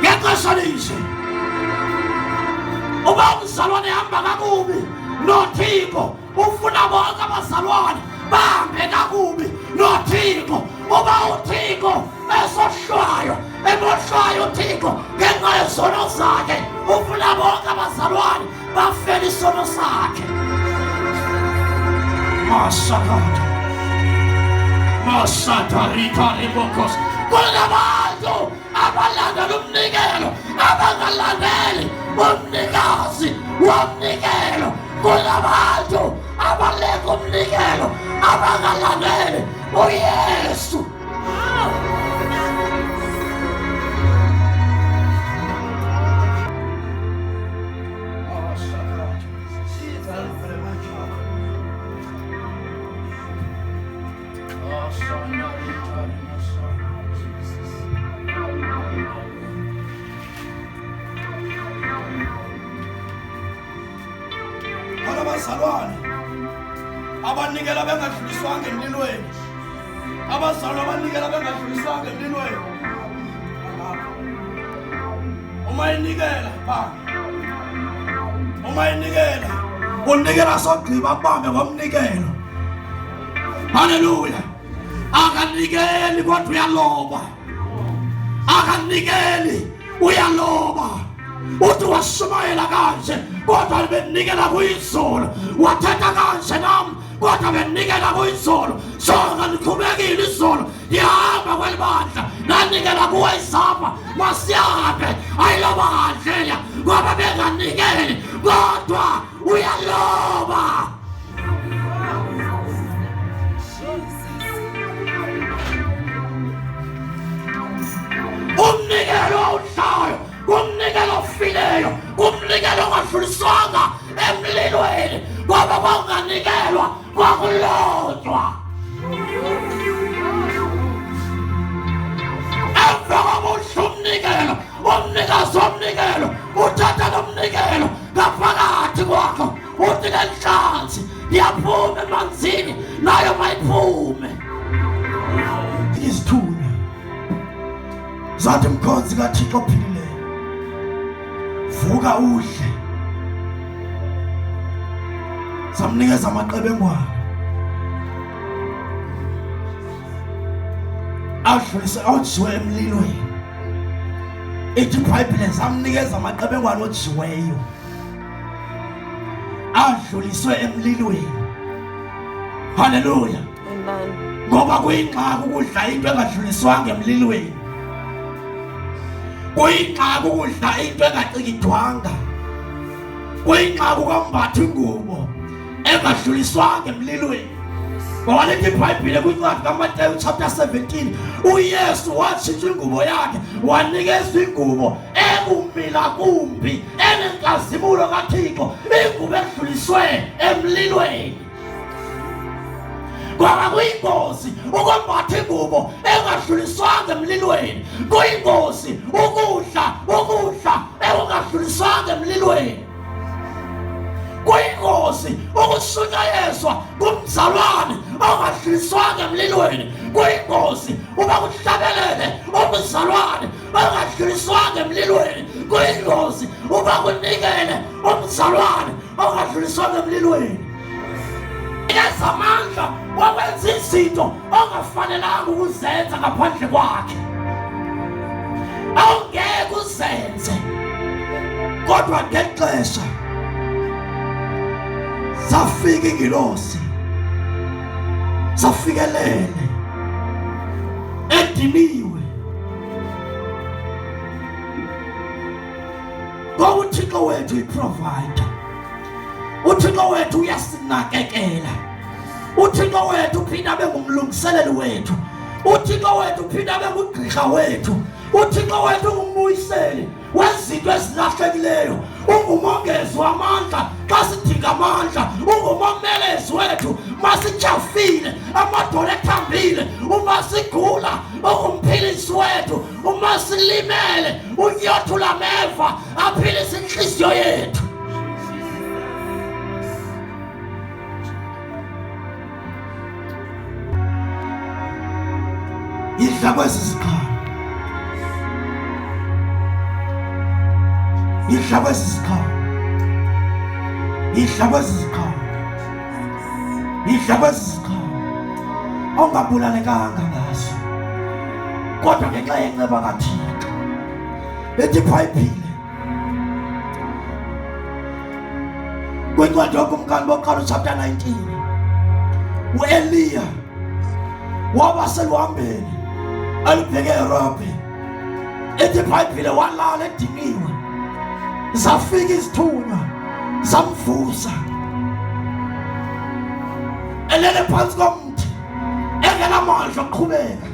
Ngexesha uba umzalwane hamba kakubi noThixo ufuna bonke abazalwane bahambe kakubi noThixo. Uba uThixo esohlwayo emohlwayo uThixo ngenxa yezono zakhe ufuna bonke abazalwane bafele isono sakhe. Masatarika rebokos. Kunabantu abalandela umnikelo abangalandeli umnikazi womnikelo. Kunabantu abaleka umnikelo abangalandeli uYesu. Abazalwane abanikela bengadluliswanga emlilweni. Abazalwane abanikela bengadluliswanga emlilweni. Uma inikela ba. Uma inikela unikela sogqiba kubambe ngomnikelo. Haleluya. Akanikeli kodwa uyaloba. Akanikeli uyaloba. Uthi washumayela kanje kodwa benikela kuyizolo. Wathetha kanje nami kodwa benikela kuyizolo. Sonke nikhubekile izolo yahamba kwelibandla nanikela kuwe izapha masiyabe ayiloba kanje ngoba benganikeli kodwa uyaloba. Umnikelo awushayo kumnikelo ofileyo kumnikelo ongadluliswanga emlilweni ngoba kwanganikelwa kwakulotshwa. Emva kokusho umnikelo umnikazi womnikelo uthatha lo mnikelo ngaphakathi kwakho uthi lenhlanzi yaphuma emanzini nayo mayiphume. Isithunya zathi mkhonzi kaThixo ophilileyo vuka udle. Samnikeza amaqebengwana adlulise ojiwe emlilweni. Ithi iBhayibheli samnikeza amaqebengwana ojiweyo adluliswe emlilweni. Haleluya. Amen. Ngoba kuyinqaka ukudla into engadluliswanga emlilweni. Kuyinqaka ukudla into engacikidwanga. Kuyinqaka ukwambatha ingubo engadluliswanga emlilweni. Ngoba lethi iBhayibheli kwincwadi kaMateyu chapter 17 uYesu watshintsha ingubo yakhe wanikeza ingubo ekumila kumbi enenkazimulo kaThixo, ingubo edluliswe emlilweni. Ngoba kuyingozi ukwambatha ingubo engadluliswanga emlilweni. Kuyingozi ukudla engadluliswanga emlilweni. Kuyingozi ukushunyayezwa kumzalwane ongadluliswanga emlilweni. Kuyingozi uba kuhlabelele umzalwane ongadluliswanga emlilweni. Kuyingozi uba kunikele umzalwane ongadluliswanga emlilweni. Amandla wakwenza izinto ongafanelanga ukuzenza ngaphandle kwakhe. Awungeke uzenze kodwa ngexesha zafika ingilosi zafikelele ediniwe. Ngoba uThixo wethu uyiprovider. uThixo wethu uyasinakekela. uThixo wethu uphinda abe ngumlungiseleli wethu. uThixo wethu uphinda abe ngugqirha wethu. uThixo wethu ungumuyiseli wezinto ezilahlekileyo. Ungumongezi wamandla xa sidinga amandla. Ungumomelezi wethu masijafile amadolo ethambile. Uma sigula ungumphilisi wethu. Uma silimele unyothula ameva aphilise inhliziyo yethu. ngidla kwesi sikhawu, ngidla kwesi sikhawu, ngidla kwesi sikhawu, ngidla kwesi sikhawu ongabulalekanga ngaso, kodwa ngenxa yenxeba kaThixo. Ethi iBhayibhile kwincwadi yokumkani bokuqala chapter 19, u-Eliya waba seluhambeni alibheke eRabha. Ethi iBhayibhile walala ediniwe, zafika izithunywa zamvusa, elele phansi komthi engenamandla okuqhubeka.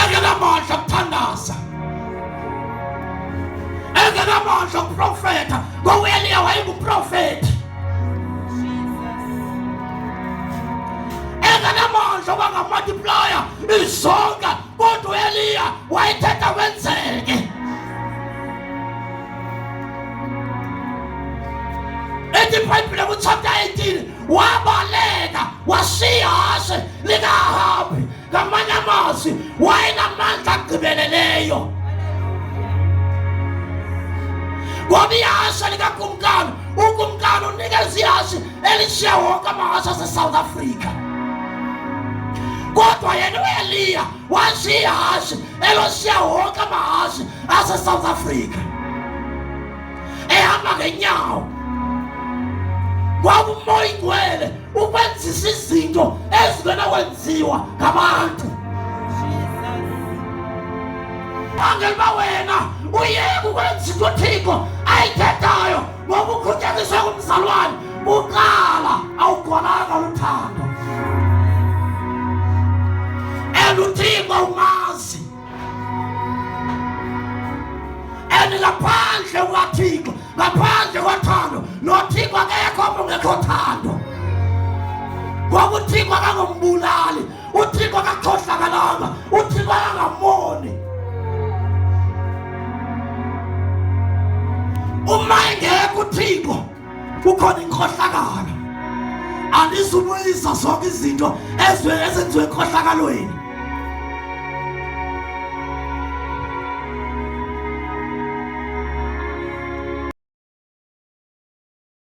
Engenamandla okuthandaza, engenamandla okuprofetha, ngoba uEliya wayenguprofethi. Engenamandla obangamultiplier izonka, kodwa uEliya wayethetha wenzeke. Ethi iBhayibhile kuchapter 18 wabaleka washiya ihashe likaAhabi. Ngamanye amazwi wayenamandla agqibeleleyo, ngoba ihashe likakumkani, ukumkani unikeza ihashe elishiya wonke amahashe ase-South Africa. Kodwa yena uEliya washiya ihashe eloshiya wonke amahashe ase-South Africa, ehamba ngenyawo. Ngoba umoya ingcwele ukwenzisa izinto ezingenakwenziwa ngabantu. Angelba wena uyeke ukwenza into uThixo ayithethayo ngoba ukhuthaziswe kumzalwane, uqala awugolanga luthando. uThixo umazi, ngaphandle kukaThixo, ngaphandle kothando, noThixo akekho ongekho thando. Ngoba uThixo akangombulali, uThixo akakhohlakalanga, uThixo akangamoni. Uma engekho uThixo kukhona inkhohlakalo. Andizubuyisa zonke izinto ezenziwe enkhohlakalweni.